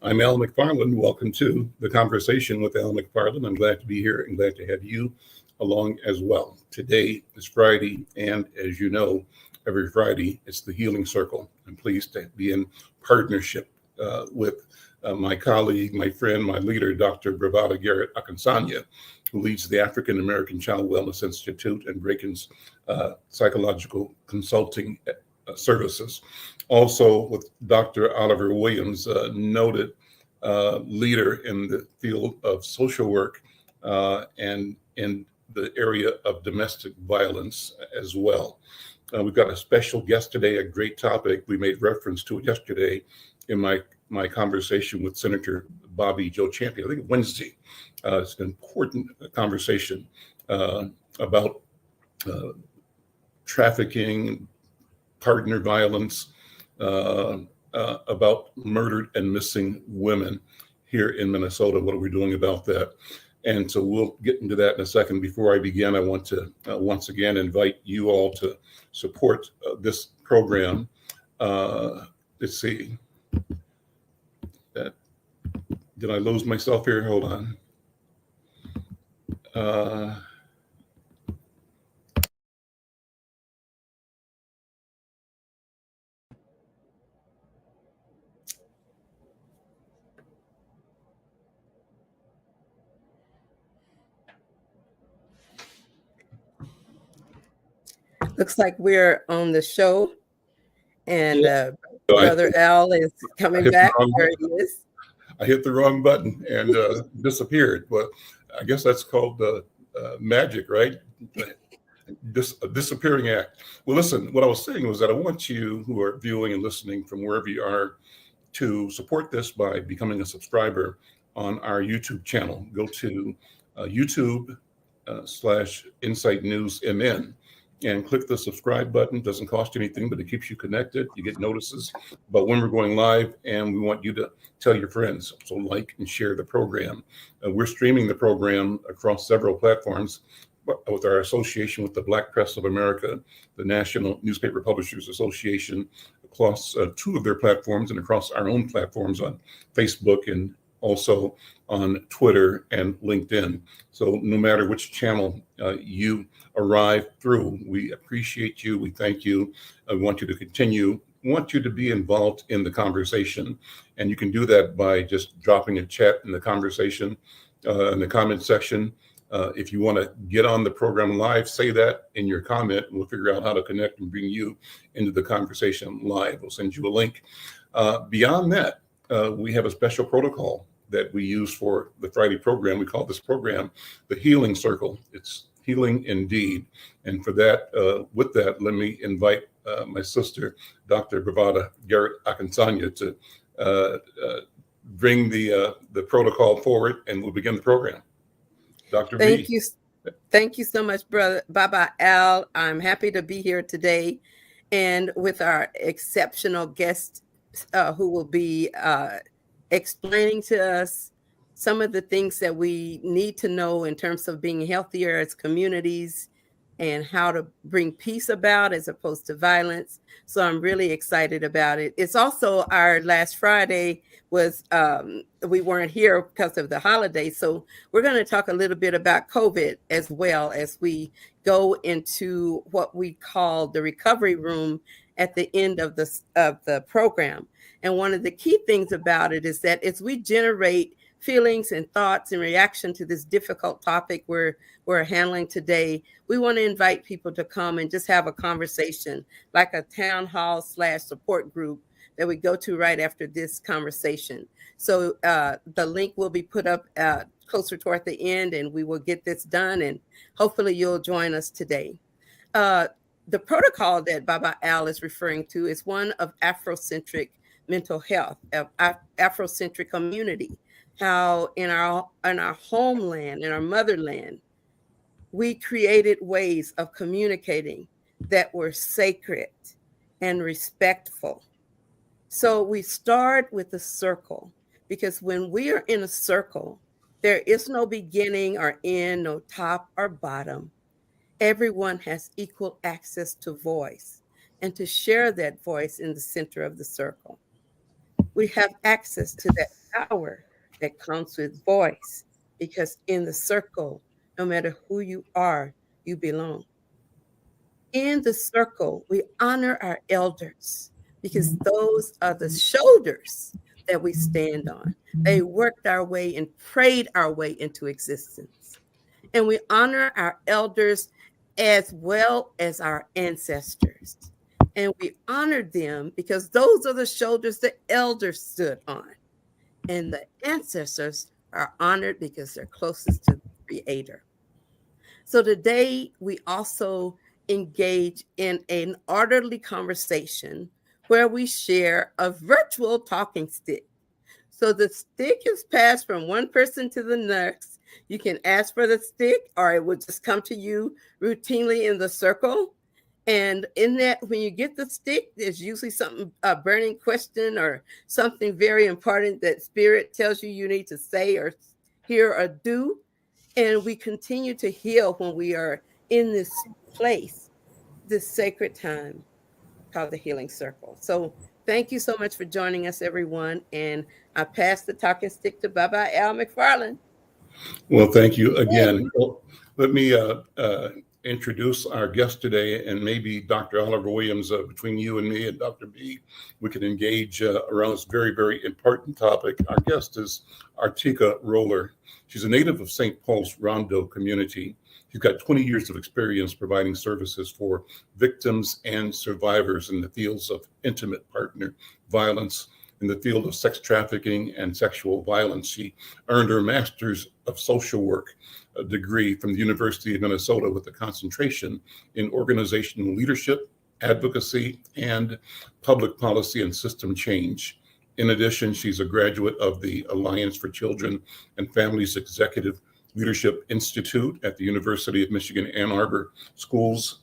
I'm Al McFarlane. Welcome to the Conversation with Al McFarlane. I'm glad to be here and glad to have you along as well. Today is Friday, and as you know, every Friday it's the Healing Circle. I'm pleased to be in partnership with my colleague, my friend, my leader, Dr. Bravada Garrett Akinsanya, who leads the African American Child Wellness Institute and Braken's Psychological Consulting Services. Also with Dr. Oliver Williams, noted leader in the field of social work and in the area of domestic violence as well. We've got a special guest today, a great topic. We made reference to it yesterday in my conversation with Senator Bobby Joe Champion, I think Wednesday. It's an important conversation about trafficking, partner violence, about murdered and missing women here in Minnesota. What are we doing about that? And so we'll get into that in a second. Before I begin, I want to once again invite you all to support this program. Let's see. Did I lose myself here? Hold on. Looks like we're on the show, and Brother Al is coming back. There he is. I hit the wrong button and disappeared. But I guess that's called magic, right? A disappearing act. Well, listen, what I was saying was that I want you who are viewing and listening from wherever you are to support this by becoming a subscriber on our YouTube channel. Go to YouTube /Insight News MN and click the subscribe button. It doesn't cost you anything, but it keeps you connected. You get notices about when we're going live, and we want you to tell your friends. So like and share the program. We're streaming the program across several platforms with our association with the Black Press of America, the National Newspaper Publishers Association, across two of their platforms and across our own platforms on Facebook and also on Twitter and LinkedIn. So no matter which channel you arrive through, we appreciate you. We thank you. I want you to continue. We want you to be involved in the conversation. And you can do that by just dropping a chat in the conversation, in the comment section. If you want to get on the program live, say that in your comment, and we'll figure out how to connect and bring you into the conversation live. We'll send you a link. Beyond that, we have a special protocol that we use for the Friday program. We call this program the Healing Circle. It's healing indeed. And for that, with that, let me invite my sister, Dr. Bravada Garrett Akinsanya, to bring the protocol forward, and we'll begin the program. Dr. Thank you. Thank you so much, Brother Baba Al. I'm happy to be here today and with our exceptional guest who will be explaining to us some of the things that we need to know in terms of being healthier as communities and how to bring peace about as opposed to violence. So I'm really excited about it. It's also our last Friday was, we weren't here because of the holiday. So we're going to talk a little bit about COVID as well as we go into what we call the recovery room at the end of the program. And one of the key things about it is that as we generate feelings and thoughts in reaction to this difficult topic we're handling today, we want to invite people to come and just have a conversation, like a town hall / support group that we go to right after this conversation. So the link will be put up closer toward the end, and we will get this done, and hopefully you'll join us today. The protocol that Baba Al is referring to is one of Afrocentric mental health, of Afrocentric community. How in our homeland, in our motherland, we created ways of communicating that were sacred and respectful. So we start with a circle, because when we are in a circle, there is no beginning or end, no top or bottom. Everyone has equal access to voice and to share that voice in the center of the circle. We have access to that power that comes with voice, because in the circle, no matter who you are, you belong. In the circle, we honor our elders because those are the shoulders that we stand on. They worked our way and prayed our way into existence. And we honor our elders as well as our ancestors. And we honor them because those are the shoulders the elders stood on. And the ancestors are honored because they're closest to the Creator. So today we also engage in an orderly conversation where we share a virtual talking stick. So the stick is passed from one person to the next. You can ask for the stick, or it will just come to you routinely in the circle. And in that, when you get the stick, there's usually something, a burning question or something very important that spirit tells you you need to say or hear or do. And we continue to heal when we are in this place, this sacred time called the Healing Circle. So thank you so much for joining us, everyone. And I pass the talking stick to Baba Al McFarlane. Well, thank you again. Well, let me introduce our guest today, and maybe Dr. Oliver Williams, between you and me and Dr. B, we can engage around this very, very important topic. Our guest is Artika Roller. She's a native of St. Paul's Rondo community. She's got 20 years of experience providing services for victims and survivors in the fields of intimate partner violence, in the field of sex trafficking and sexual violence. She earned her Master's of Social Work degree from the University of Minnesota with a concentration in organizational leadership, advocacy, and public policy and system change. In addition, she's a graduate of the Alliance for Children and Families Executive Leadership Institute at the University of Michigan Ann Arbor Schools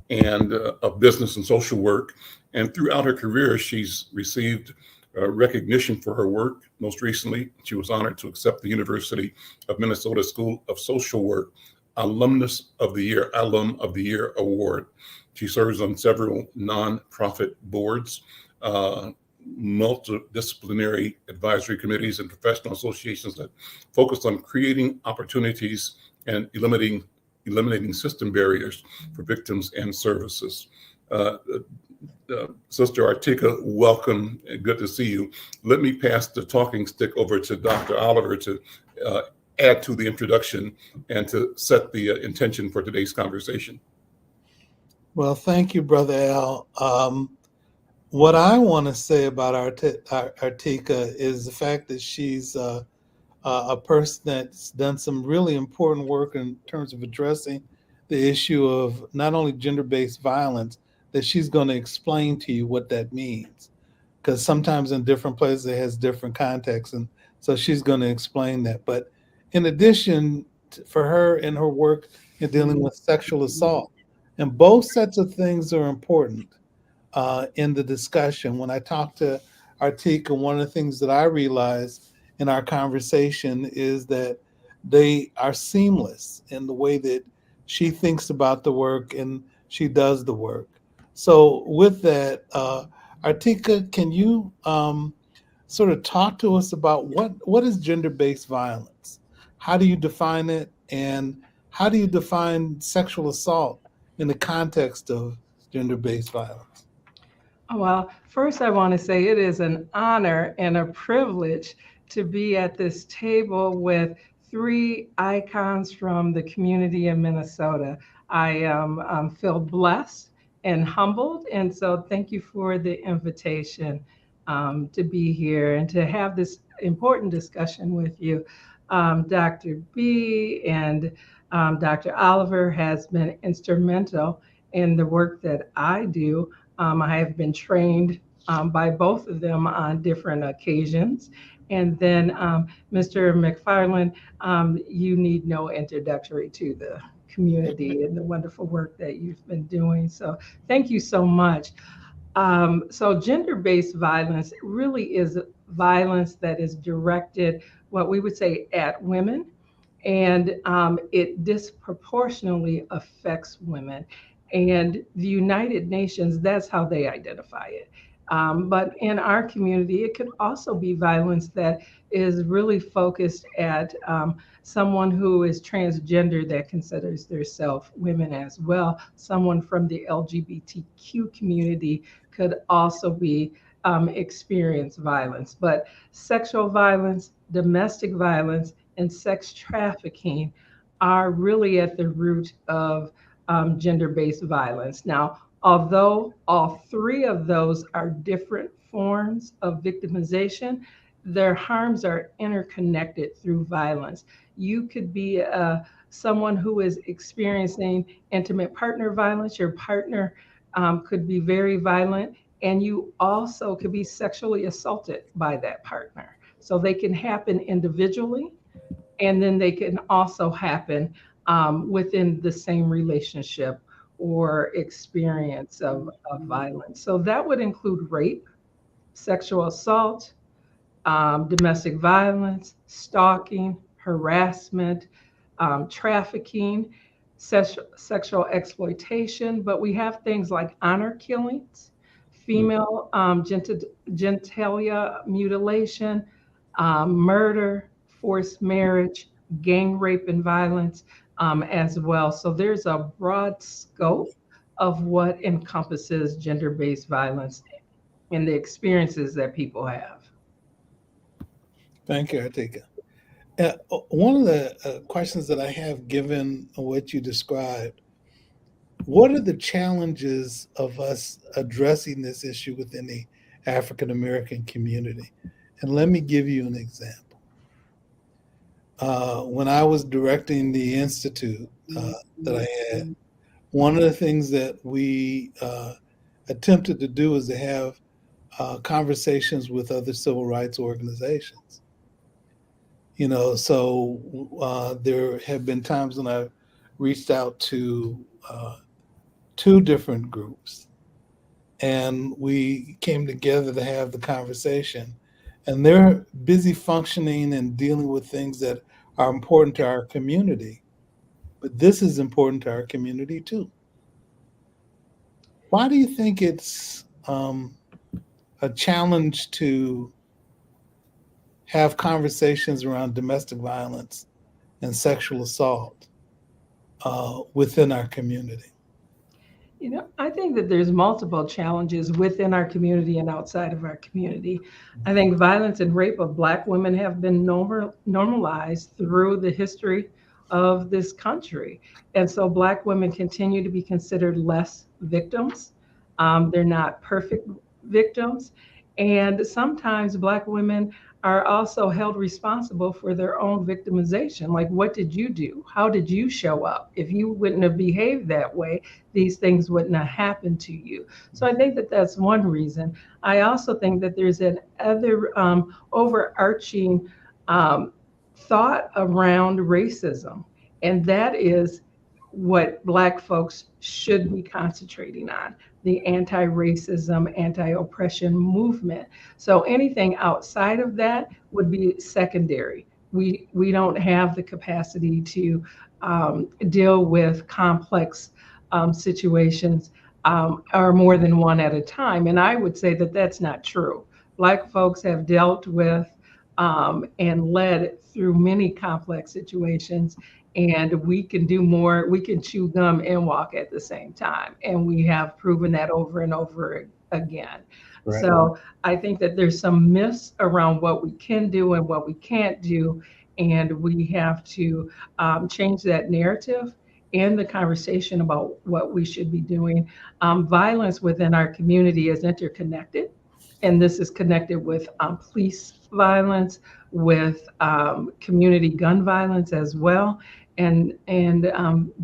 and of Business and Social Work. And throughout her career, she's received recognition for her work. Most recently, she was honored to accept the University of Minnesota School of Social Work Alum of the Year Award. She serves on several nonprofit boards, multidisciplinary advisory committees, and professional associations that focus on creating opportunities and eliminating system barriers for victims and services. Sister Artika, welcome. Good to see you. Let me pass the talking stick over to Dr. Oliver to add to the introduction and to set the intention for today's conversation. Well, thank you, Brother Al. What I want to say about Artika is the fact that she's a person that's done some really important work in terms of addressing the issue of not only gender-based violence, that she's going to explain to you what that means. Because sometimes in different places it has different contexts. And so she's going to explain that. But in addition, for her in her work in dealing with sexual assault, and both sets of things are important in the discussion. When I talked to Artika, one of the things that I realized in our conversation is that they are seamless in the way that she thinks about the work and she does the work. So with that, Artika, can you sort of talk to us about what is gender-based violence? How do you define it? And how do you define sexual assault in the context of gender-based violence? Well, first I want to say it is an honor and a privilege to be at this table with three icons from the community in Minnesota. I feel blessed and humbled, and so thank you for the invitation to be here and to have this important discussion with you. Dr. B and Dr. Oliver has been instrumental in the work that I do. I have been trained by both of them on different occasions. And then Mr. McFarlane, you need no introductory to the community and the wonderful work that you've been doing. So thank you so much. So gender-based violence really is violence that is directed, what we would say, at women, and it disproportionately affects women. And the United Nations, that's how they identify it. But in our community, it could also be violence that is really focused at someone who is transgender that considers themselves women as well. Someone from the LGBTQ community could also be experience violence. But sexual violence, domestic violence, and sex trafficking are really at the root of gender-based violence. Now, although all three of those are different forms of victimization, their harms are interconnected through violence. You could be someone who is experiencing intimate partner violence. Your partner could be very violent, and you also could be sexually assaulted by that partner. So they can happen individually, and then they can also happen within the same relationship or experience of violence. So that would include rape, sexual assault, domestic violence, stalking, harassment, trafficking, sexual exploitation. But we have things like honor killings, female genitalia mutilation, murder, forced marriage, gang rape and violence as well. So there's a broad scope of what encompasses gender-based violence and the experiences that people have. Thank you, Artika. One of the questions that I have, given what you described, what are the challenges of us addressing this issue within the African American community? And let me give you an example. When I was directing the institute that I had, one of the things that we attempted to do is to have conversations with other civil rights organizations. So there have been times when I reached out to two different groups, and we came together to have the conversation. And they're busy functioning and dealing with things that are important to our community. But this is important to our community too. Why do you think it's a challenge to have conversations around domestic violence and sexual assault within our community? I think that there's multiple challenges within our community and outside of our community. I think violence and rape of Black women have been normalized through the history of this country. And so Black women continue to be considered less victims. They're not perfect victims. And sometimes Black women are also held responsible for their own victimization. Like, what did you do? How did you show up? If you wouldn't have behaved that way, these things wouldn't have happened to you. So I think that that's one reason. I also think that there's an other overarching thought around racism, and that is what Black folks should be concentrating on, the anti-racism, anti-oppression movement. So anything outside of that would be secondary. We don't have the capacity to deal with complex situations or more than one at a time. And I would say that that's not true. Black folks have dealt with and led through many complex situations, and we can do more. We can chew gum and walk at the same time. And we have proven that over and over again. Right. So I think that there's some myths around what we can do and what we can't do. And we have to change that narrative and the conversation about what we should be doing. Violence within our community is interconnected. And this is connected with police violence, with community gun violence as well, and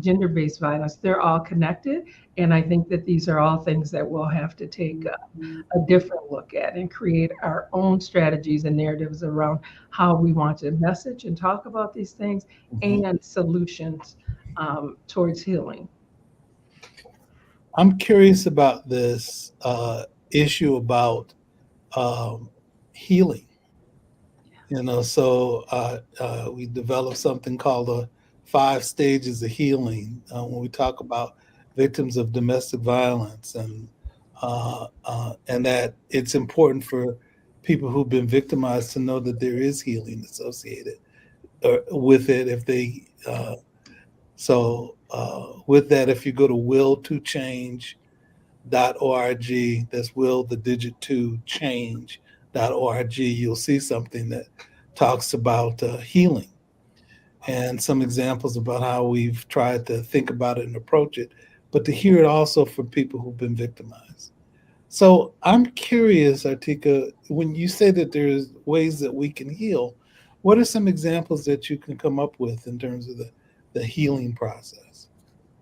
gender-based violence. They're all connected. And I think that these are all things that we'll have to take a different look at and create our own strategies and narratives around how we want to message and talk about these things and solutions towards healing. I'm curious about this issue about healing. So we developed something called the 5 stages of healing when we talk about victims of domestic violence and and that it's important for people who've been victimized to know that there is healing associated with it. If they with that, if you go to will2change.org, that's will the digit 2 change.org, you'll see something that talks about healing and some examples about how we've tried to think about it and approach it, but to hear it also from people who've been victimized. So I'm curious, Artika, when you say that there's ways that we can heal, what are some examples that you can come up with in terms of the healing process?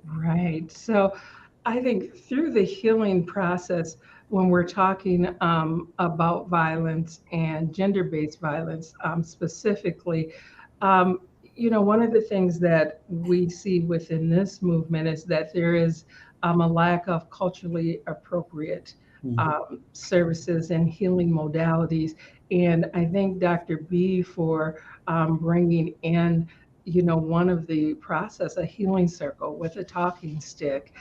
Right. So I think through the healing process, when we're talking about violence and gender-based violence specifically, um, one of the things that we see within this movement is that there is a lack of culturally appropriate services and healing modalities. And I thank Dr. B for bringing in one of the process, a healing circle with a talking stick,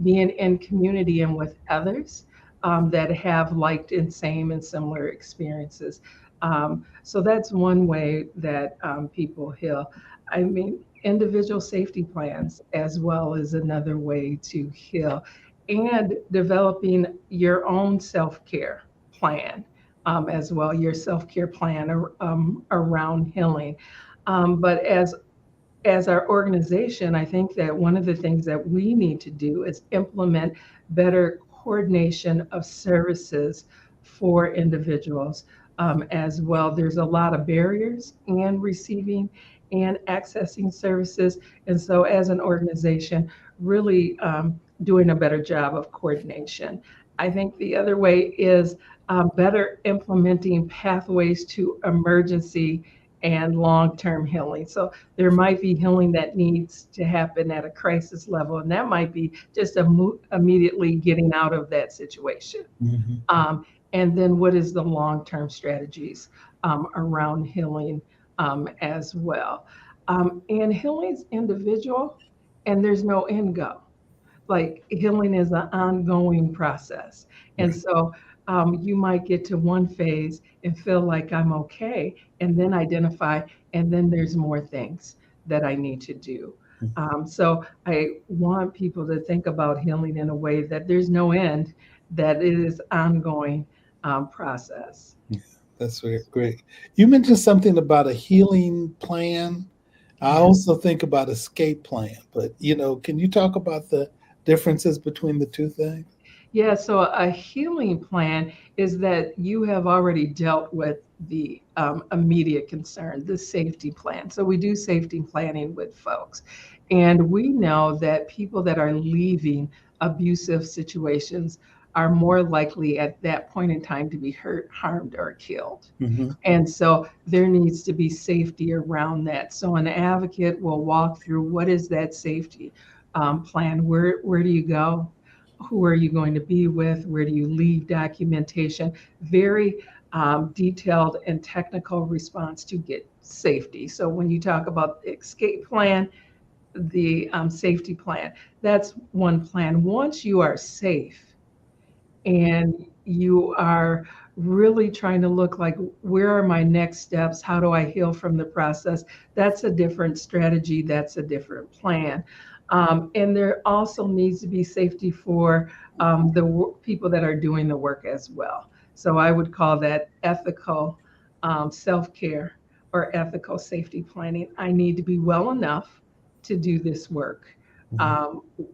being in community and with others that have liked and same and similar experiences. So that's one way that people heal. I mean, individual safety plans as well is another way to heal, and developing your own self-care plan as well, your self-care plan around healing. But as our organization, I think that one of the things that we need to do is implement better coordination of services for individuals as well. There's a lot of barriers in receiving and accessing services. And so as an organization, really doing a better job of coordination. I think the other way is better implementing pathways to emergency and long-term healing. So there might be healing that needs to happen at a crisis level, and that might be just immediately getting out of that situation. Mm-hmm. And then what is the long-term strategies around healing as well? And healing's individual, and there's no end goal. Like healing is an ongoing process. And so you might get to one phase and feel like I'm okay, and then identify, and then there's more things that I need to do. So I want people to think about healing in a way that there's no end, that it is ongoing process. Yeah, that's very great. You mentioned something about a healing plan. I also think about escape plan, but can you talk about the differences between the two things? Yeah, so a healing plan is that you have already dealt with the immediate concern, the safety plan. So we do safety planning with folks. And we know that people that are leaving abusive situations are more likely at that point in time to be hurt, harmed, or killed. Mm-hmm. And so there needs to be safety around that. So an advocate will walk through what is that safety plan? Where do you go? Who are you going to be with? Where do you leave documentation? Very detailed and technical response to get safety. So when you talk about the escape plan, the safety plan, that's one plan. Once you are safe and you are really trying to look like, where are my next steps? How do I heal from the process? That's a different strategy. That's a different plan. And there also needs to be safety for the people that are doing the work as well. So I would call that ethical self-care or ethical safety planning. I need to be well enough to do this work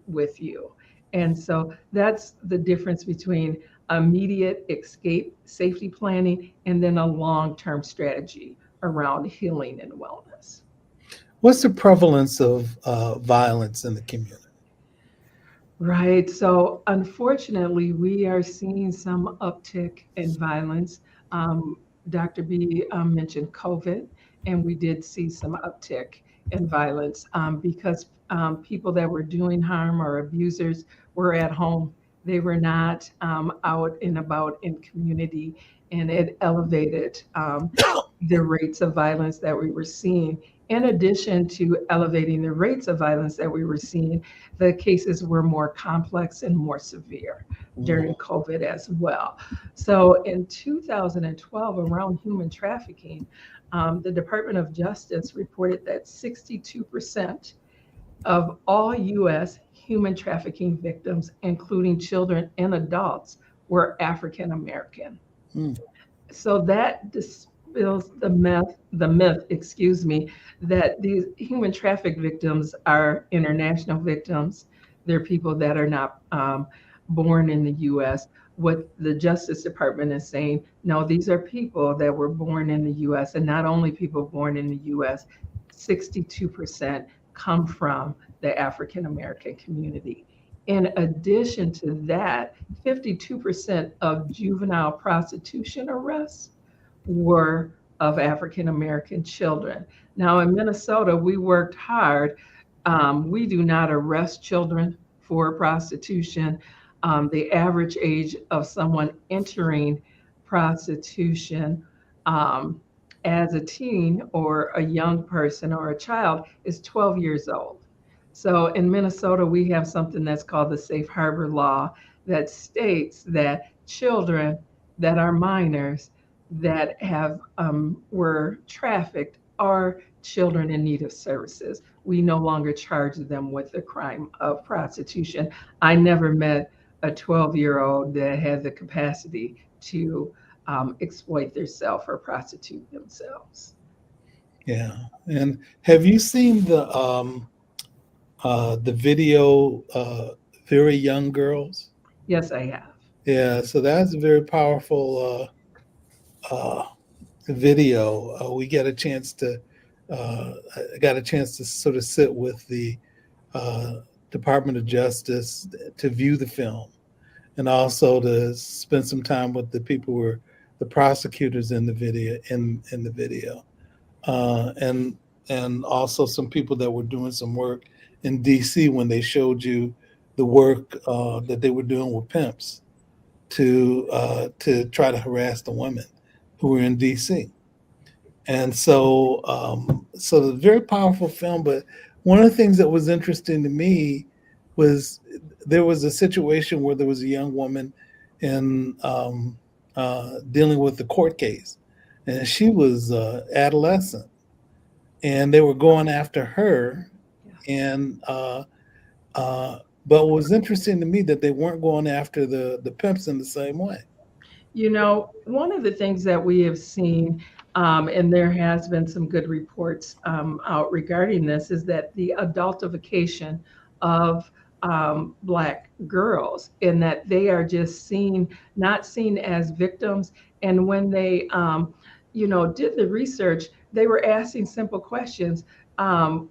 with you. And so that's the difference between immediate escape safety planning and then a long-term strategy around healing and wellness. What's the prevalence of violence in the community? Right. So unfortunately, we are seeing some uptick in violence. Dr. B mentioned COVID, and we did see some uptick in violence because people that were doing harm or abusers were at home. They were not out and about in community, and it elevated the rates of violence that we were seeing In addition to elevating the rates of violence that we were seeing, the cases were more complex and more severe during COVID as well. So in 2012, around human trafficking, the Department of Justice reported that 62% of all US human trafficking victims, including children and adults, were African American. Mm. So that dispels the myth, excuse me, that these human traffic victims are international victims. They're people that are not born in the US. What the Justice Department is saying, no, these are people that were born in the US, and not only people born in the US, 62% come from the African American community. In addition to that, 52% of juvenile prostitution arrests were of African American children. Now, in Minnesota, we worked hard. We do not arrest children for prostitution. The average age of someone entering prostitution as a teen or a young person or a child is 12 years old. So in Minnesota, we have something that's called the Safe Harbor Law that states that children that are minors that have were trafficked are children in need of services. We no longer charge them with the crime of prostitution. I never met a 12-year-old that had the capacity to exploit themselves or prostitute themselves. Yeah. And have you seen the video, Very Young Girls? Yes, I have. Yeah, so that's a very powerful video. We get a chance to, I got a chance to sort of sit with the Department of Justice to view the film, and also to spend some time with the people who were the prosecutors in the video, in the video, and also some people that were doing some work in DC when they showed you the work that they were doing with pimps to try to harass the women who were in DC. And so so a very powerful film. But one of the things that was interesting to me was there was a situation where there was a young woman in dealing with the court case, and she was adolescent, and they were going after her. And but what was interesting to me that they weren't going after the pimps in the same way. You know, one of the things that we have seen, and there has been some good reports out regarding this, is that the adultification of Black girls, in that they are just not seen as victims. And when they, did the research, they were asking simple questions.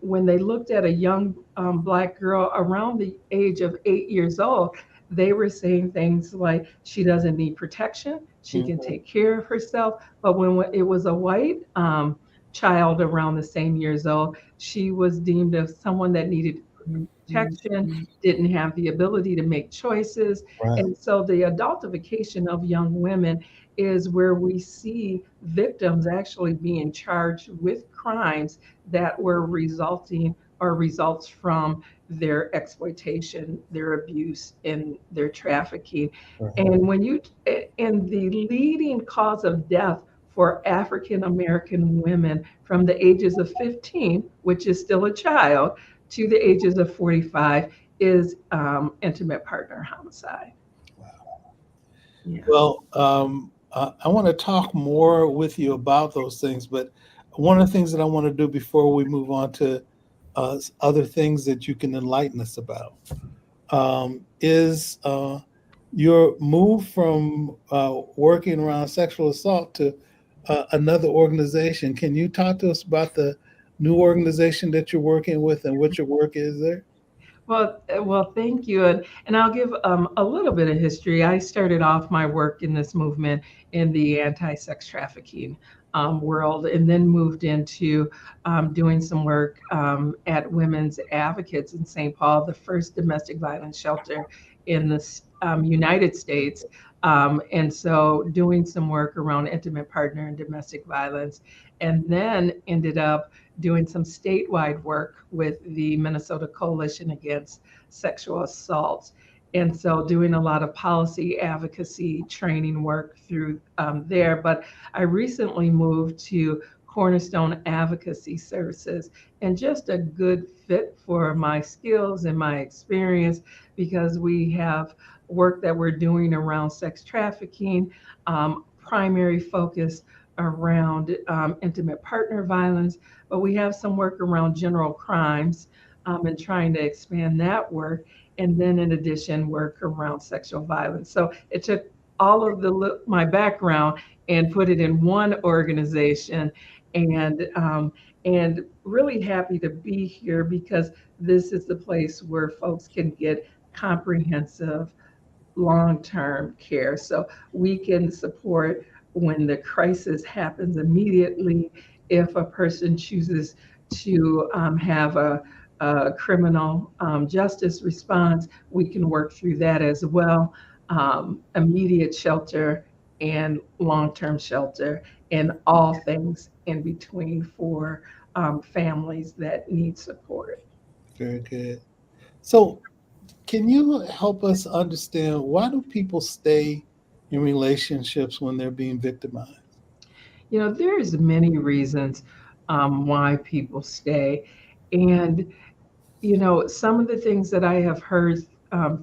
When they looked at a young Black girl around the age of 8 years old, they were saying things like, she doesn't need protection, she can take care of herself. But when it was a white child around the same years old, she was deemed as someone that needed protection, didn't have the ability to make choices. Right. And so the adultification of young women is where we see victims actually being charged with crimes that were resulting or results from their exploitation, their abuse, and their trafficking. And and the leading cause of death for African American women from the ages of 15, which is still a child, to the ages of 45 is intimate partner homicide. Wow. Yeah. Well, I want to talk more with you about those things, but one of the things that I want to do before we move on to other things that you can enlighten us about is your move from working around sexual assault to another organization. Can you talk to us about the new organization that you're working with and what your work is there? Well, thank you. And I'll give a little bit of history. I started off my work in this movement in the anti-sex trafficking world, and then moved into doing some work at Women's Advocates in St. Paul, the first domestic violence shelter in the United States. And so doing some work around intimate partner and domestic violence, and then ended up doing some statewide work with the Minnesota Coalition Against Sexual Assault. And so doing a lot of policy advocacy training work through there. But I recently moved to Cornerstone Advocacy Services, and just a good fit for my skills and my experience, because we have work that we're doing around sex trafficking, primary focus around intimate partner violence, but we have some work around general crimes and trying to expand that work. And then in addition, work around sexual violence. So it took all of my background and put it in one organization, and really happy to be here, because this is the place where folks can get comprehensive long-term care. So we can support when the crisis happens immediately. If a person chooses to have a criminal justice response, we can work through that as well. Immediate shelter and long-term shelter, and all things in between for families that need support. Very good. So, can you help us understand, why do people stay in relationships when they're being victimized? There's many reasons why people stay. And, some of the things that I have heard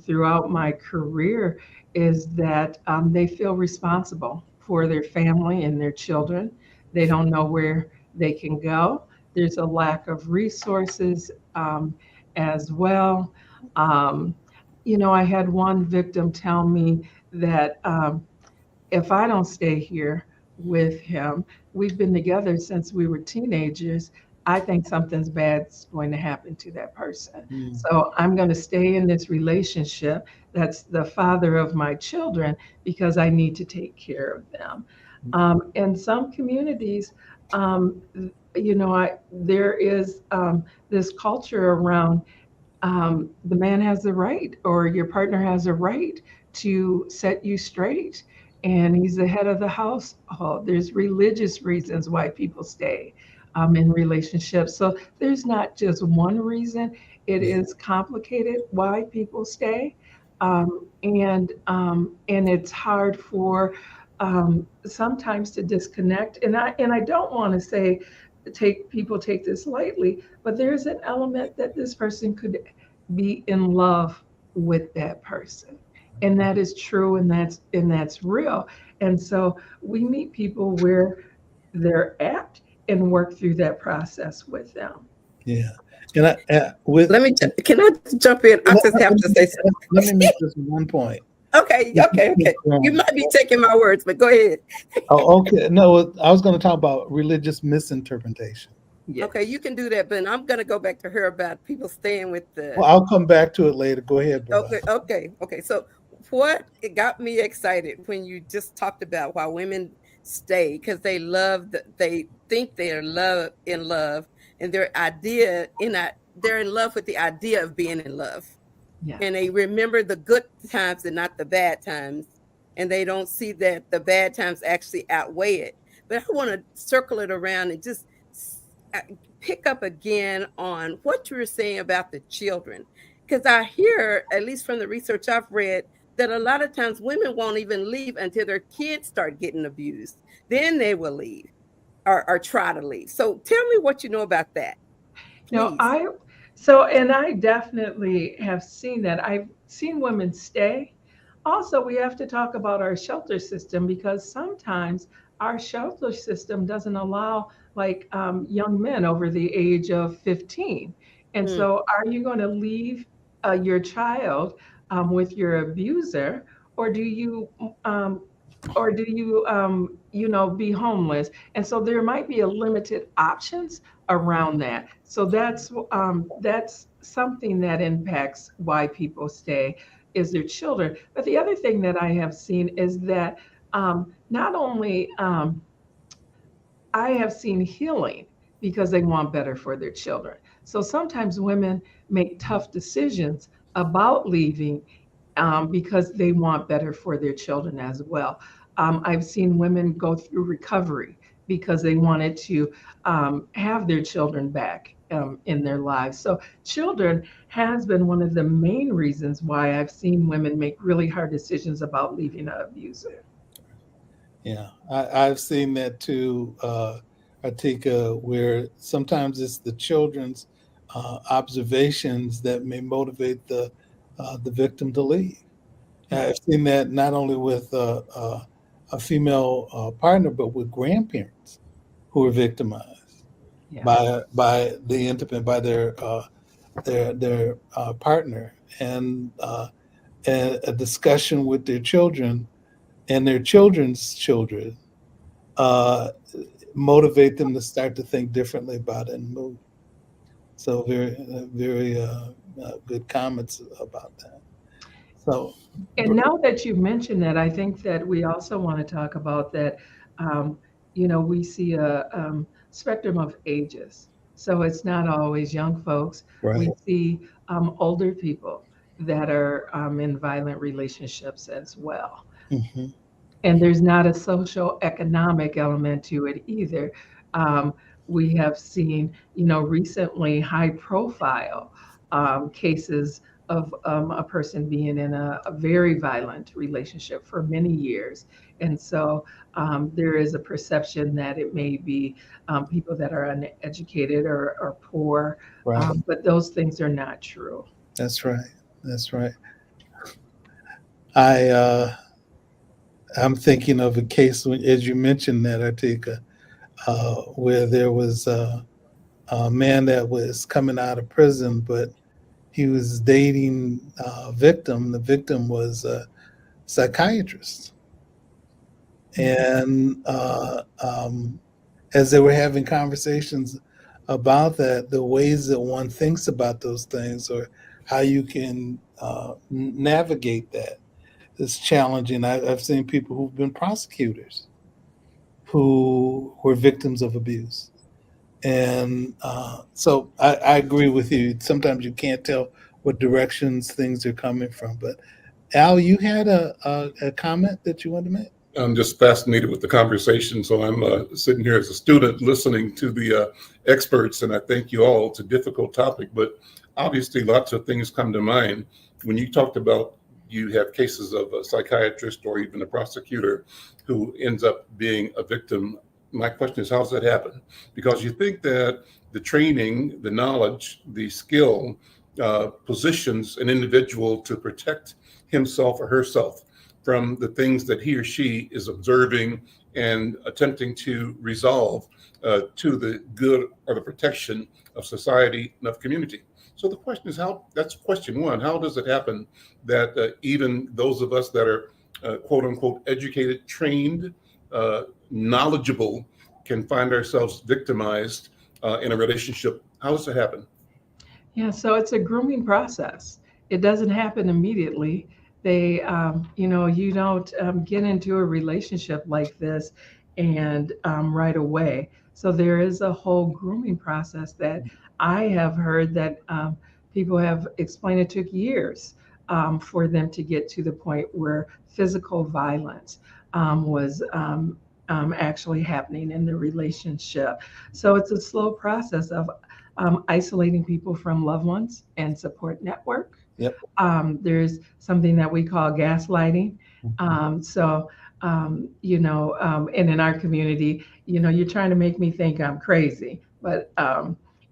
throughout my career is that they feel responsible for their family and their children. They don't know where they can go. There's a lack of resources as well. I had one victim tell me that if I don't stay here with him, we've been together since we were teenagers, I think something's bad's going to happen to that person. So I'm going to stay in this relationship that's the father of my children, because I need to take care of them. In some communities, there is this culture around the man has the right, or your partner has a right to set you straight, and he's the head of the house. There's religious reasons why people stay in relationships. So there's not just one reason. It is complicated why people stay, and it's hard for sometimes to disconnect. And I don't want to say take this lightly, but there's an element that this person could be in love with that person, and that is true, and that's real. And so we meet people where they're at and work through that process with them. Yeah. Can I can I jump in? I just have to say something. Let me make this one point. Okay. You might be taking my words, but go ahead. Oh, okay. No, I was going to talk about religious misinterpretation. Yes. Okay, you can do that, but I'm going to go back to her about people staying with the. Well, I'll come back to it later. Go ahead, brother. Okay. So what got me excited when you just talked about why women stay, because they think they're in love, and they're in love with the idea of being in love. Yeah. And they remember the good times and not the bad times, and they don't see that the bad times actually outweigh it. But I want to circle it around and just pick up again on what you were saying about the children, because I hear, at least from the research I've read, that a lot of times women won't even leave until their kids start getting abused. Then they will leave or try to leave. So tell me what you know about that. No, I definitely have seen that. I've seen women stay. Also, we have to talk about our shelter system, because sometimes our shelter system doesn't allow young men over the age of 15. And so are you going to leave your child with your abuser, or do you be homeless? And so there might be a limited options around that. So that's something that impacts why people stay, is their children. But the other thing that I have seen is that not only I have seen healing because they want better for their children. So sometimes women make tough decisions about leaving, because they want better for their children as well. I've seen women go through recovery because they wanted to have their children back in their lives. So children has been one of the main reasons why I've seen women make really hard decisions about leaving an abuser. Yeah, I've seen that too, Artika, where sometimes it's the children's observations that may motivate the victim to leave. I've seen that not only with a female partner, but with grandparents who are victimized Yeah. by the intimate, by their partner, and a discussion with their children and their children's children uh, motivate them to start to think differently about it and move. So very good comments about that. So, And now that you mentioned that, I think that we also want to talk about that. Um, we see a spectrum of ages. So it's not always young folks. right. We see older people that are in violent relationships as well. Hmm. And there's not a social economic element to it either. Um, we have seen, recently high profile cases of a person being in a very violent relationship for many years. And so there is a perception that it may be people that are uneducated or poor, Right. but those things are not true. That's right. That's right. I I'm thinking of a case as you mentioned that, Artika, where there was a man that was coming out of prison, but he was dating a victim. The victim was a psychiatrist, and as they were having conversations about that, the ways that one thinks about those things or how you can navigate that is challenging. I've seen people who've been prosecutors who were victims of abuse. And so I agree with you. Sometimes you can't tell what directions things are coming from. But Al, you had a comment that you wanted to make? I'm just fascinated with the conversation. So I'm sitting here as a student listening to the experts, and I thank you all. It's a difficult topic, but obviously lots of things come to mind. When you talked about you have cases of a psychiatrist or even a prosecutor who ends up being a victim, my question is, how does that happen? Because you think that the training, the knowledge, the skill positions an individual to protect himself or herself from the things that he or she is observing and attempting to resolve to the good or the protection of society and of community. So the question is, how? That's question one. How does it happen that even those of us that are quote unquote educated, trained, knowledgeable, can find ourselves victimized in a relationship? How does it happen? Yeah, so it's a grooming process. It doesn't happen immediately. You don't get into a relationship like this and right away. So there is a whole grooming process that I have heard that people have explained it took years for them to get to the point where physical violence was actually happening in the relationship. So it's a slow process of isolating people from loved ones and support network. Yep. There's something that we call gaslighting. And in our community, you're trying to make me think I'm crazy,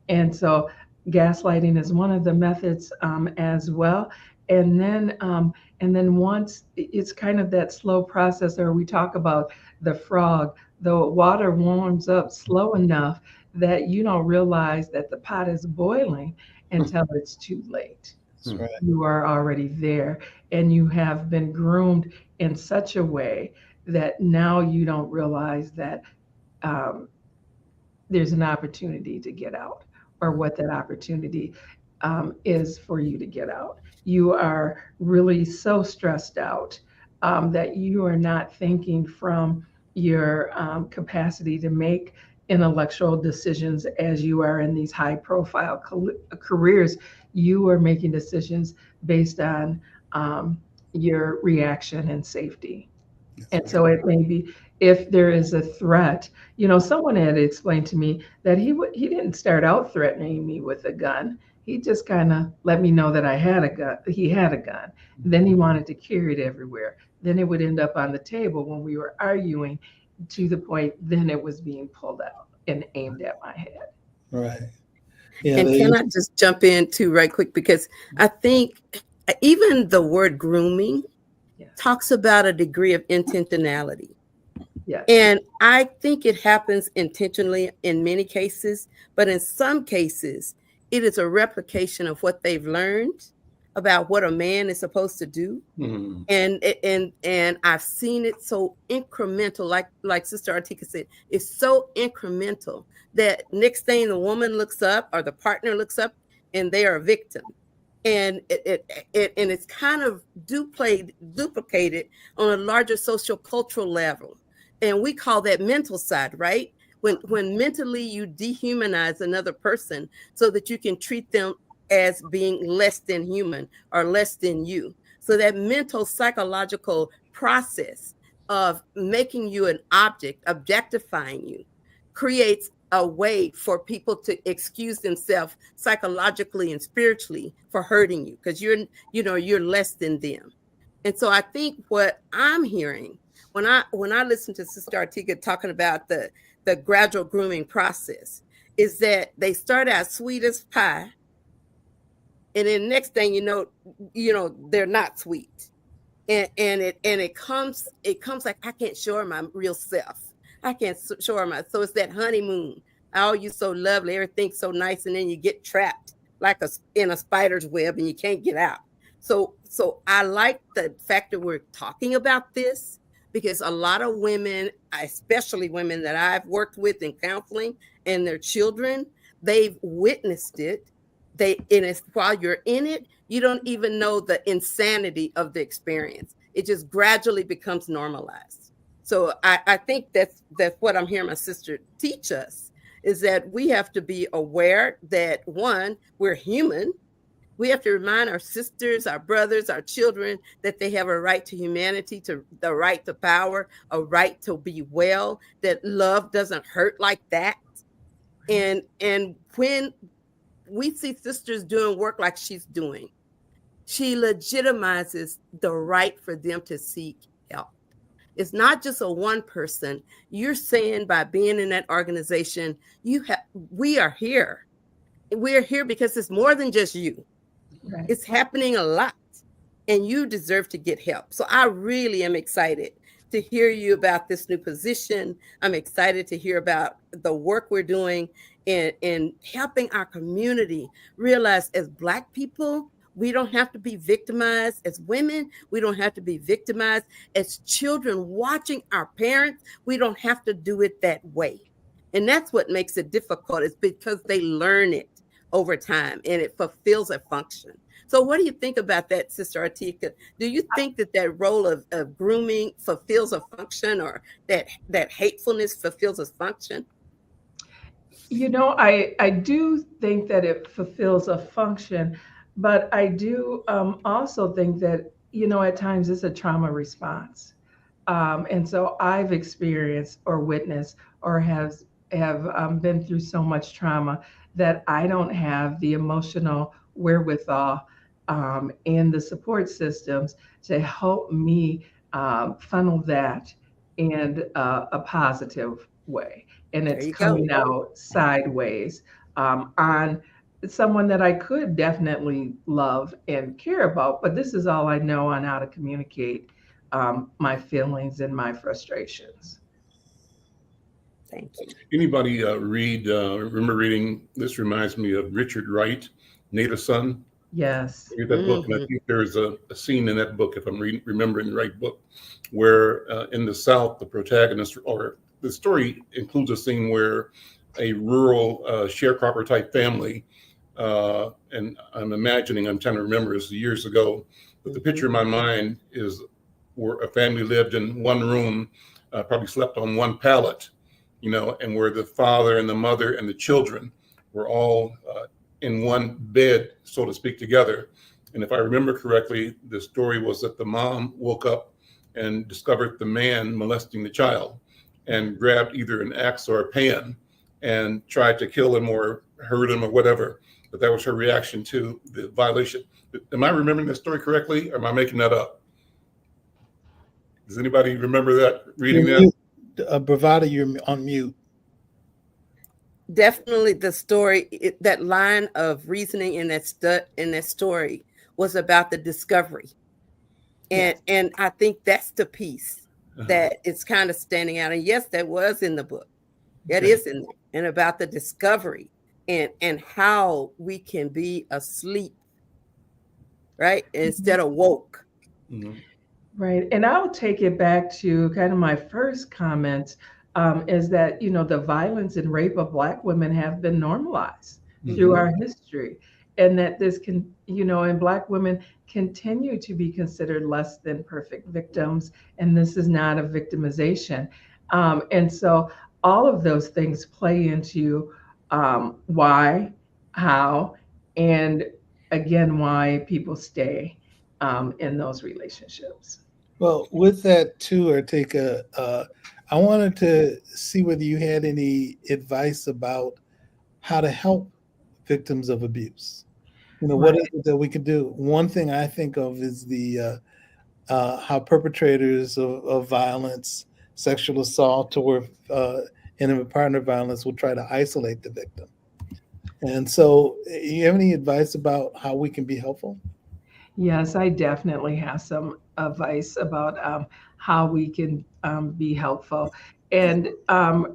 and so gaslighting is one of the methods as well. And then once it's kind of that slow process, or we talk about the frog, the water warms up slow enough that you don't realize that the pot is boiling until it's too late. That's right. You are already there, and you have been groomed in such a way that now you don't realize that there's an opportunity to get out, or what that opportunity is for you to get out. You are really so stressed out that you are not thinking from your capacity to make intellectual decisions as you are in these high profile careers. You are making decisions based on your reaction and safety. And so it may be if there is a threat, someone had explained to me that he didn't start out threatening me with a gun. He just kind of let me know that I had a gun. He had a gun. Then he wanted to carry it everywhere. Then it would end up on the table when we were arguing to the point then it was being pulled out and aimed at my head. Right. Yeah, And can I just jump in too right quick? Because I think even the word grooming talks about a degree of intentionality. Yes. And I think it happens intentionally in many cases, but in some cases, it is a replication of what they've learned about what a man is supposed to do. Mm-hmm. And I've seen it so incremental, like Sister Artika said, it's so incremental that next thing the woman looks up or the partner looks up and they are a victim. And it's kind of duplicated on a larger social cultural level. And we call that mental side, right? When mentally you dehumanize another person so that you can treat them as being less than human or less than you. So that mental psychological process of making you an object, objectifying you, creates a way for people to excuse themselves psychologically and spiritually for hurting you because you're less than them. And so I think what I'm hearing when I listen to Sister Artika talking about the gradual grooming process is that they start out sweet as pie, and then next thing you know they're not sweet, and it comes like I can't show her my real self. I can't show her so it's that honeymoon. Oh, you so lovely, everything's so nice, and then you get trapped like in a spider's web and you can't get out. So I like the fact that we're talking about this because a lot of women, especially women that I've worked with in counseling and their children, they've witnessed it. While you're in it, you don't even know the insanity of the experience. It just gradually becomes normalized. So I think that's what I'm hearing my sister teach us, is that we have to be aware that, one, we're human. We have to remind our sisters, our brothers, our children that they have a right to humanity, to the right to power, a right to be well, that love doesn't hurt like that. And when we see sisters doing work like she's doing, she legitimizes the right for them to seek help. It's not just a one person. You're saying by being in that organization, we are here. We're here because it's more than just you. Right. It's happening a lot, and you deserve to get help. So I really am excited to hear you about this new position. I'm excited to hear about the work we're doing in helping our community realize, as Black people, we don't have to be victimized. As women, we don't have to be victimized. As children watching our parents, we don't have to do it that way. And that's what makes it difficult, is because they learn it over time and it fulfills a function. So what do you think about that, Sister Artika? Do you think that role of grooming fulfills a function, or that hatefulness fulfills a function? I do think that it fulfills a function, but I do also think that, at times it's a trauma response. And so I've experienced or witnessed or have been through so much trauma that I don't have the emotional wherewithal and the support systems to help me funnel that in a positive way. And it's coming out sideways on someone that I could definitely love and care about, but this is all I know on how to communicate my feelings and my frustrations. Thank you. Anybody remember reading, this reminds me of Richard Wright, Native Son? Yes. Read that book, and I think there's a scene in that book, if I'm remembering the right book, where in the South, the protagonist, or the story includes a scene where a rural sharecropper type family, and I'm trying to remember, it's years ago, but the picture in my mind is where a family lived in one room, probably slept on one pallet, and where the father and the mother and the children were all in one bed, so to speak, together. And if I remember correctly, the story was that the mom woke up and discovered the man molesting the child and grabbed either an axe or a pan and tried to kill him or hurt him or whatever. But that was her reaction to the violation. Am I remembering the story correctly, or am I making that up? Does anybody remember that, reading You're that? mute. Bravada, you're on mute. Definitely the story, that line of reasoning in that story was about the discovery. And I think that's the piece that it's kind of standing out. And yes, that was in the book. That is in there. And about the discovery and how we can be asleep, right? Instead of woke. Mhm. Right. And I'll take it back to kind of my first comment, is that, the violence and rape of Black women have been normalized through our history. And that this can, and Black women continue to be considered less than perfect victims. And this is not a victimization. And so all of those things play into why, how, and again, why people stay in those relationships. Well, with that too, Artika, I wanted to see whether you had any advice about how to help victims of abuse. What is it that we can do? One thing I think of is the how perpetrators of violence, sexual assault, or intimate partner violence will try to isolate the victim. And so, you have any advice about how we can be helpful? Yes, I definitely have some advice about how we can be helpful. And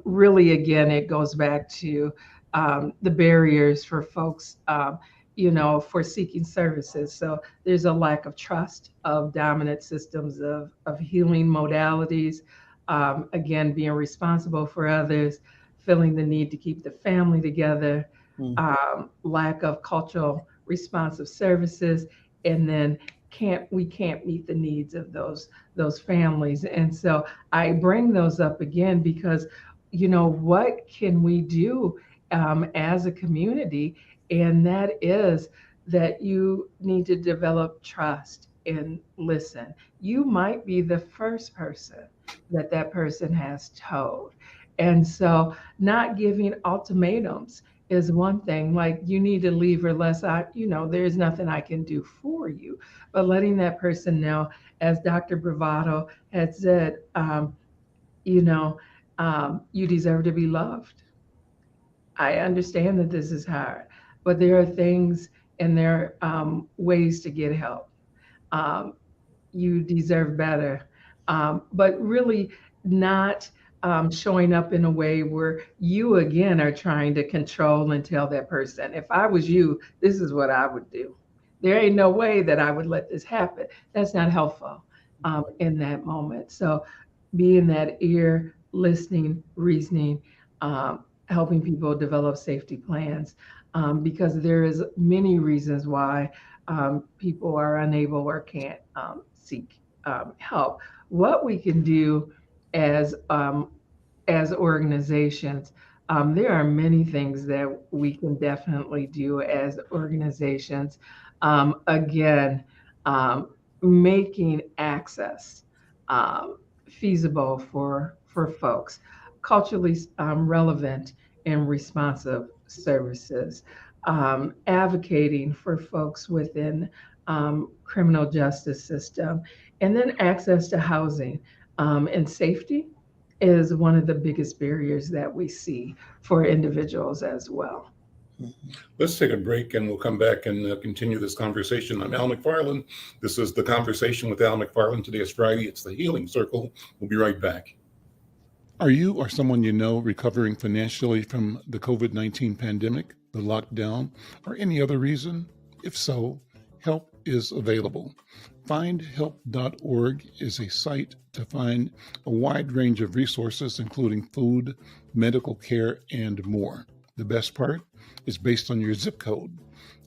really, again, it goes back to the barriers for folks, for seeking services. So there's a lack of trust of dominant systems of healing modalities. Again, being responsible for others, feeling the need to keep the family together, lack of cultural responsive services, and then we can't meet the needs of those families. And so I bring those up again because what can we do as a community? And that is that you need to develop trust and listen. You might be the first person that person has told. And so not giving ultimatums is one thing, like you need to leave or less there's nothing I can do for you, but letting that person know, as Dr. Bravado had said, you deserve to be loved. I understand that this is hard, but there are things and there are ways to get help. Um, you deserve better. But really not showing up in a way where you again are trying to control and tell that person, if I was you, this is what I would do. There ain't no way that I would let this happen. That's not helpful in that moment. So being that ear, listening, reasoning, helping people develop safety plans, because there is many reasons why people are unable or can't seek help. What we can do as organizations, there are many things that we can definitely do as organizations. Again, making access feasible for folks, culturally relevant and responsive services, advocating for folks within criminal justice system, and then access to housing and safety is one of the biggest barriers that we see for individuals as well. Let's take a break and we'll come back and continue this conversation. I'm Al McFarlane. This is the Conversation with Al McFarlane. Today is Friday. It's the Healing Circle. We'll be right back. Are you or someone you know recovering financially from the COVID-19 pandemic, the lockdown, or any other reason? If so, help is available. Findhelp.org is a site to find a wide range of resources, including food, medical care, and more. The best part is based on your zip code.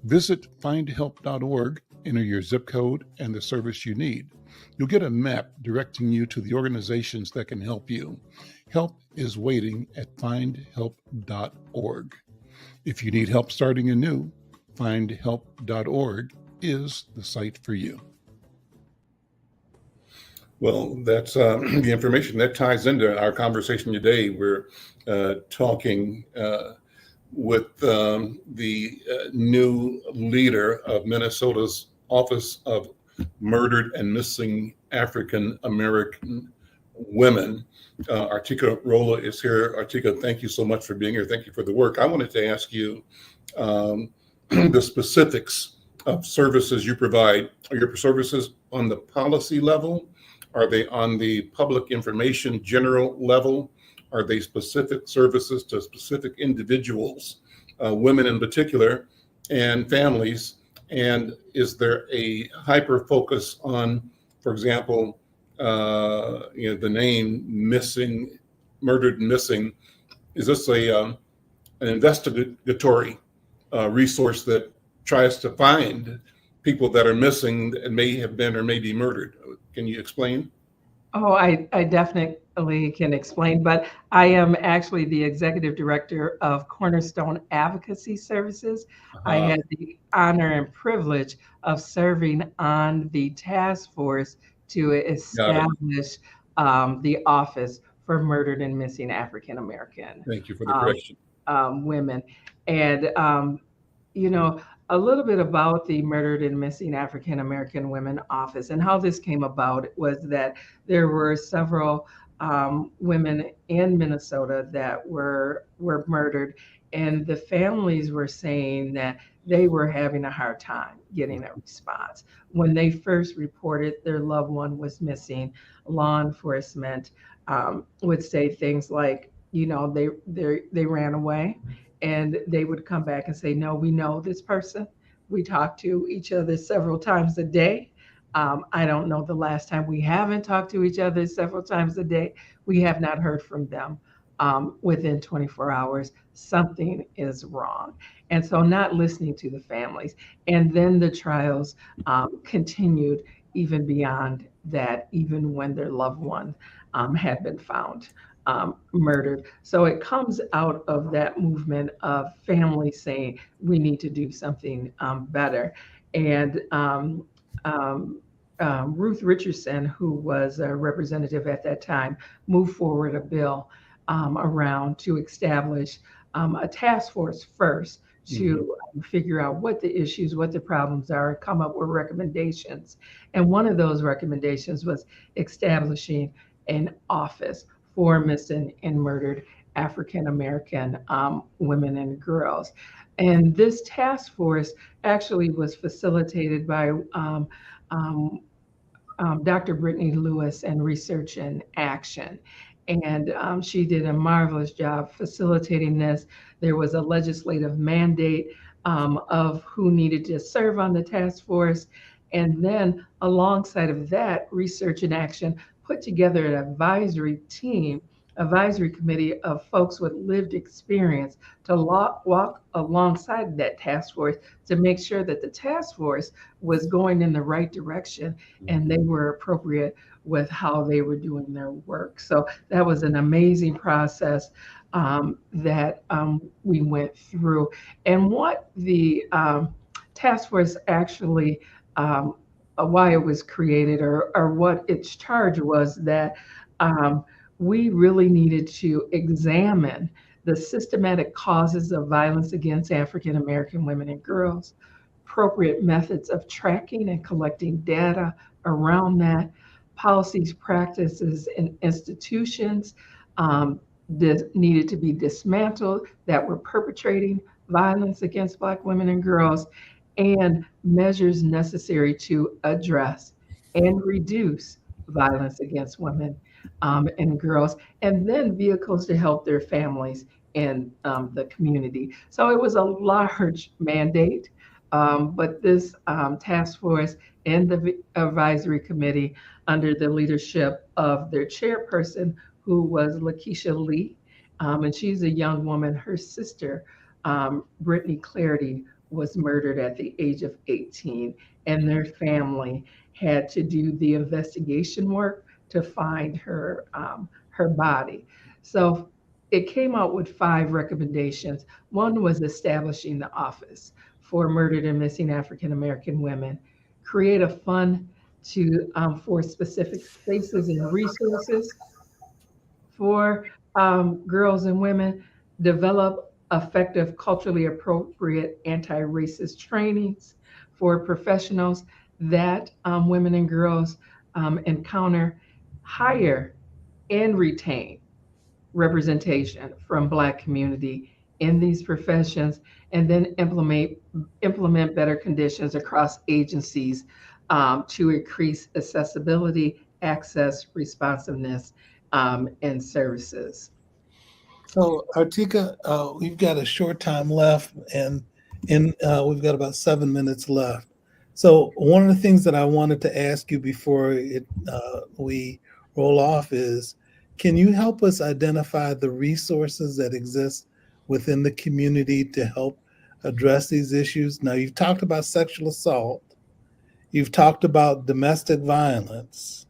Visit findhelp.org, enter your zip code and the service you need. You'll get a map directing you to the organizations that can help you. Help is waiting at findhelp.org. If you need help starting anew, findhelp.org is the site for you. Well, that's the information that ties into our conversation today. We're talking with the new leader of Minnesota's Office of Murdered and Missing African American Women. Artika Roller is here. Artika, thank you so much for being here. Thank you for the work. I wanted to ask you the specifics of services you provide. Are your services on the policy level? Are they on the public information general level? Are they specific services to specific individuals, women in particular, and families? And is there a hyper focus on, for example, the name missing, murdered and missing? Is this an investigatory resource that tries to find people that are missing and may have been or may be murdered? Can you explain? Oh, I definitely can explain, but I am actually the executive director of Cornerstone Advocacy Services. I had the honor and privilege of serving on the task force to establish the Office for Murdered and Missing African American Thank you for the correction. Women. And, a little bit about the Murdered and Missing African American Women Office and how this came about was that there were several women in Minnesota that were murdered, and the families were saying that they were having a hard time getting a response. When they first reported their loved one was missing, law enforcement would say things like, they ran away. And they would come back and say, no, we know this person. We talk to each other several times a day. I don't know the last time. We haven't talked to each other several times a day. We have not heard from them within 24 hours. Something is wrong. And so not listening to the families. And then the trials continued even beyond that, even when their loved one had been found murdered. So it comes out of that movement of families saying we need to do something better. And Ruth Richardson, who was a representative at that time, moved forward a bill around to establish a task force first to figure out what the issues, what the problems are, come up with recommendations. And one of those recommendations was establishing an office for missing and murdered African American women and girls. And this task force actually was facilitated by Dr. Brittany Lewis and Research in Action. And she did a marvelous job facilitating this. There was a legislative mandate of who needed to serve on the task force. And then alongside of that, Research in Action put together an advisory committee of folks with lived experience to walk alongside that task force to make sure that the task force was going in the right direction and they were appropriate with how they were doing their work. So that was an amazing process that we went through. And what the task force actually why it was created or what its charge was that we really needed to examine the systematic causes of violence against African American women and girls, appropriate methods of tracking and collecting data around that, policies, practices, and institutions that needed to be dismantled that were perpetrating violence against Black women and girls, and measures necessary to address and reduce violence against women and girls, and then vehicles to help their families and the community. So it was a large mandate, but this task force and the advisory committee under the leadership of their chairperson, who was Lakeisha Lee, and she's a young woman. Her sister, Brittany Clarity, was murdered at the age of 18, and their family had to do the investigation work to find her body. So it came out with 5 recommendations. One was establishing the Office for murdered and missing African American women, create a fund for specific spaces and resources for girls and women, develop effective culturally appropriate anti-racist trainings for professionals that women and girls encounter, hire and retain representation from Black community in these professions, and then implement better conditions across agencies to increase accessibility, access, responsiveness, and services. So, Artika, we've got a short time left, and we've got about 7 minutes left. So, one of the things that I wanted to ask you before we roll off is, can you help us identify the resources that exist within the community to help address these issues? Now, you've talked about sexual assault, you've talked about domestic violence,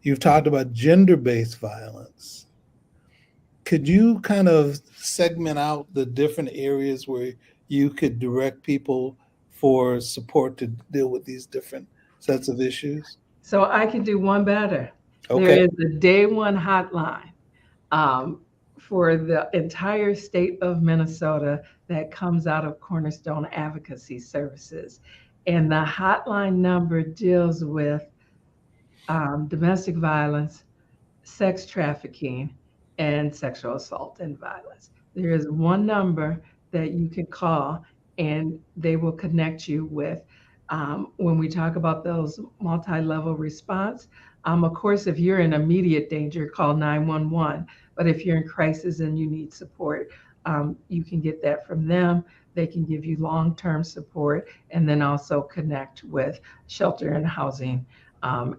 you've talked about gender-based violence. Could you kind of segment out the different areas where you could direct people for support to deal with these different sets of issues? So I can do one better. Okay. There is a day one hotline for the entire state of Minnesota that comes out of Cornerstone Advocacy Services. And the hotline number deals with domestic violence, sex trafficking, and sexual assault and violence. There is one number that you can call and they will connect you with. When we talk about those multi-level response, of course, if you're in immediate danger, call 911. But if you're in crisis and you need support, you can get that from them. They can give you long-term support and then also connect with shelter and housing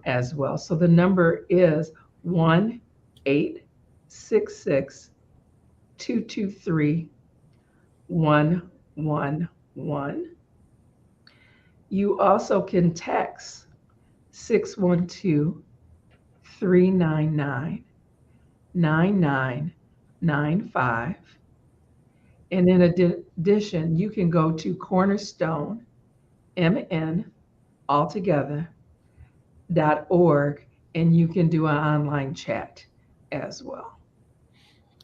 as well. So the number is 1-866-223-111. You also can text 612-399-9995. And in addition, you can go to Cornerstone, MN, altogether.org, and you can do an online chat as well.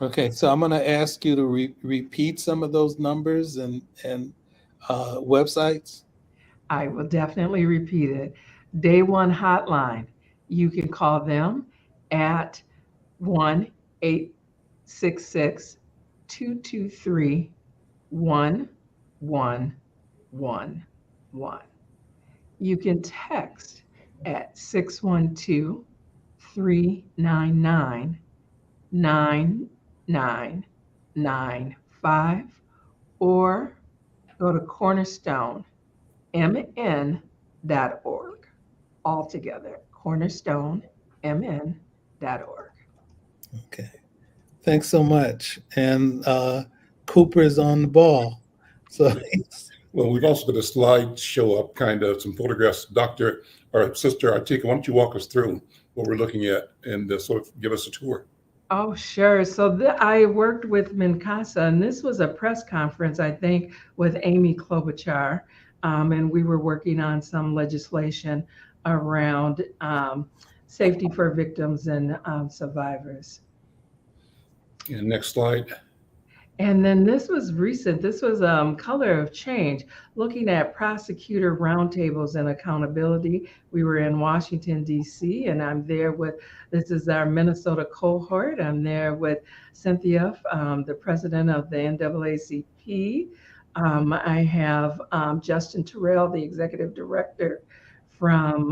Okay, so I'm going to ask you to repeat some of those numbers and websites. I will definitely repeat it. Day one hotline, you can call them at 1-866-223-1111. You can text at 612-399-9995 or go to cornerstonemn.org. Altogether, cornerstonemn.org. Okay, thanks so much. And Cooper is on the ball. So, well, we've also got a slide show up, kind of some photographs. Dr. or Sister Artika, why don't you walk us through what we're looking at and sort of give us a tour? Oh, sure. So I worked with Mincasa, and this was a press conference, I think, with Amy Klobuchar, and we were working on some legislation around safety for victims and survivors. And next slide. And then this was recent. This was Color of Change, looking at prosecutor roundtables and accountability. We were in Washington, D.C., and I'm there with, this is our Minnesota cohort. I'm there with Cynthia, the president of the NAACP. I have Justin Terrell, the executive director from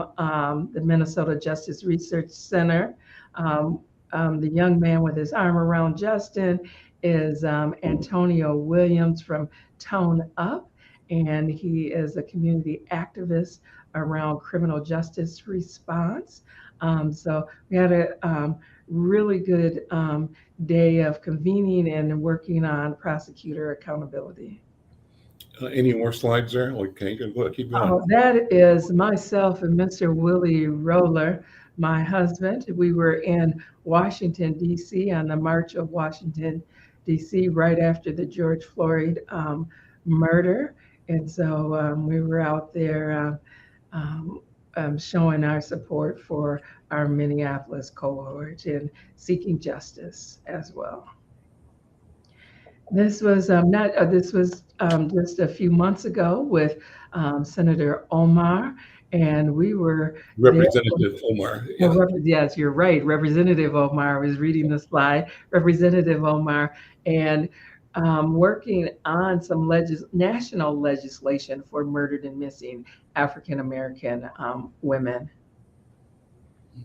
the Minnesota Justice Research Center. The young man with his arm around Justin is Antonio Williams from Tone Up, and he is a community activist around criminal justice response. So we had a really good day of convening and working on prosecutor accountability. Any more slides there? Okay, go ahead, keep going. Oh, that is myself and Mr. Willie Roller, my husband. We were in Washington, D.C. on the March of Washington, D.C. right after the George Floyd murder. And so we were out there showing our support for our Minneapolis cohort and seeking justice as well. This was not. This was just a few months ago with Senator Omar, and we were there. Representative Omar. Well, Yeah. yes, you're right. Representative Omar was reading the slide. Representative Omar, and working on some national legislation for murdered and missing African American women.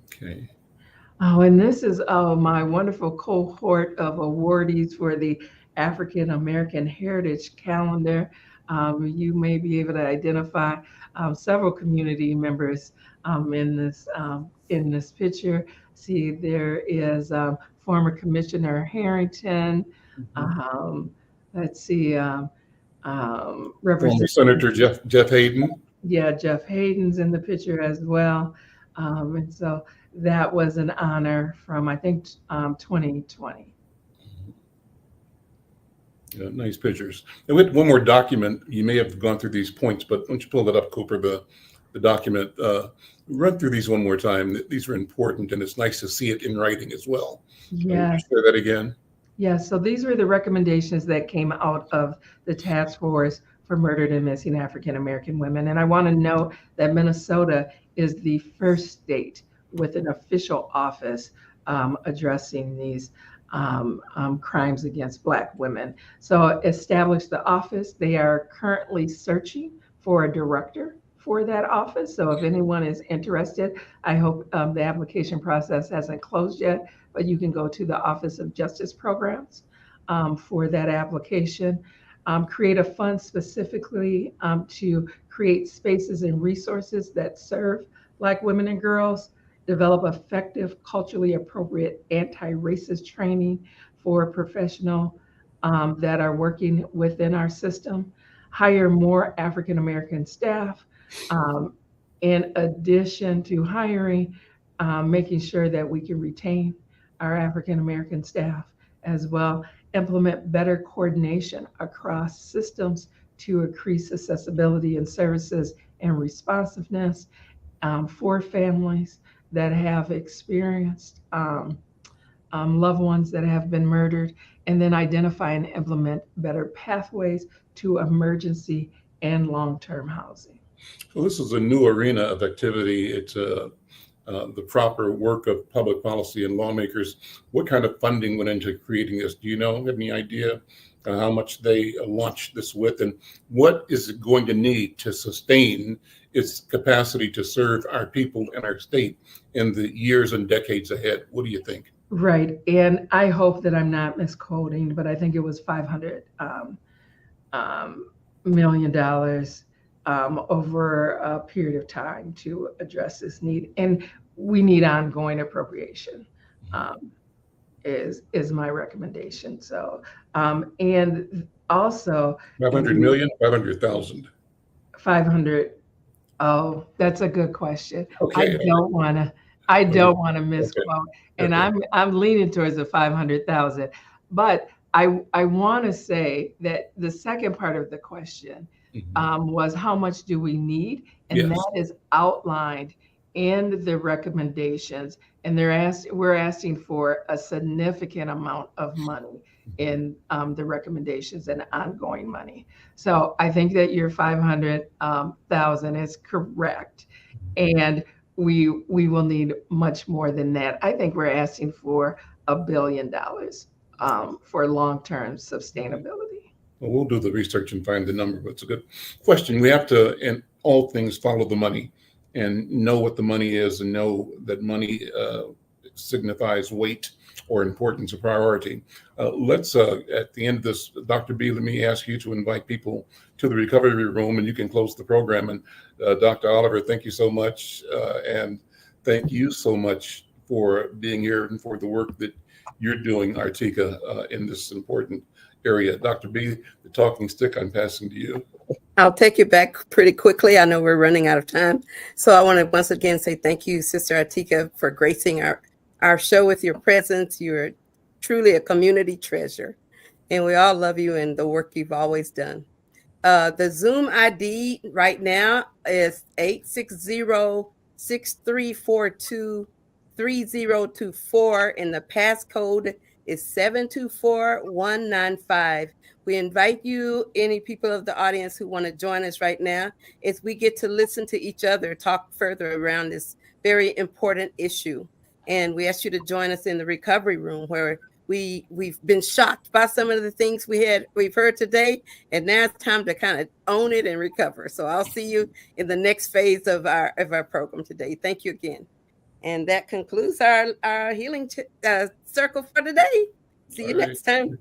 Okay. Oh, and this is my wonderful cohort of awardees for the African American Heritage Calendar. You may be able to identify several community members in this picture. See, there is former Commissioner Harrington. Let's see, Former Representative. Senator Jeff Hayden. Yeah, Jeff Hayden's in the picture as well. And so that was an honor from, I think, 2020. Nice pictures. And we had one more document. You may have gone through these points, but why don't you pull that up, Cooper, the document. Run through these one more time. These are important, and it's nice to see it in writing as well. Yes. Share that again. Yes, so these were the recommendations that came out of the task force for murdered and missing African American women. And I want to note that Minnesota is the first state with an official office addressing these crimes against Black women. So establish the office. They are currently searching for a director for that office. So if anyone is interested, I hope the application process hasn't closed yet, but you can go to the Office of Justice Programs for that application. Create a fund specifically to create spaces and resources that serve Black women and girls. Develop effective, culturally appropriate anti-racist training for professionals that are working within our system. Hire more African American staff. In addition to hiring, making sure that we can retain our African American staff as well. Implement better coordination across systems to increase accessibility and services and responsiveness for families that have experienced loved ones that have been murdered, and then identify and implement better pathways to emergency and long-term housing. Well, this is a new arena of activity. It's the proper work of public policy and lawmakers. What kind of funding went into creating this? Do you know, have any idea how much they launched this with, and what is it going to need to sustain its capacity to serve our people and our state in the years and decades ahead? What do you think? Right, and I hope that I'm not misquoting, but I think it was $500 million over a period of time to address this need, and we need ongoing appropriation. Is my recommendation. So, and also 500 million, 500,000. 500. Oh, that's a good question. Okay. I don't want to misquote, Okay. and I'm leaning towards the 500,000. But I want to say that the second part of the question was how much do we need, and Yes. that is outlined in the recommendations, and we're asking for a significant amount of money in the recommendations and ongoing money. So I think that your 500,000 is correct, and we will need much more than that. I think we're asking for $1 billion for long-term sustainability. Well, we'll do the research and find the number, but it's a good question. We have to, in all things, follow the money and know what the money is, and know that money signifies weight or importance or priority. Let's, at the end of this, Dr. B, let me ask you to invite people to the recovery room, and you can close the program. And Dr. Oliver, thank you so much. And thank you so much for being here and for the work that you're doing, Artika, in this important area. Dr. B, the talking stick, I'm passing to you. I'll take you back pretty quickly. I know we're running out of time. So I want to once again say thank you, Sister Artika, for gracing our show with your presence. You're truly a community treasure, and we all love you and the work you've always done. The Zoom ID right now is 860-6342-3024, and the passcode is 724195. We invite you, any people of the audience who want to join us right now, as we get to listen to each other talk further around this very important issue. And we ask you to join us in the recovery room, where we've been shocked by some of the things we've heard today, and now it's time to kind of own it and recover. So I'll see you in the next phase of our program today. Thank you again. And that concludes our healing circle for today. See you next time.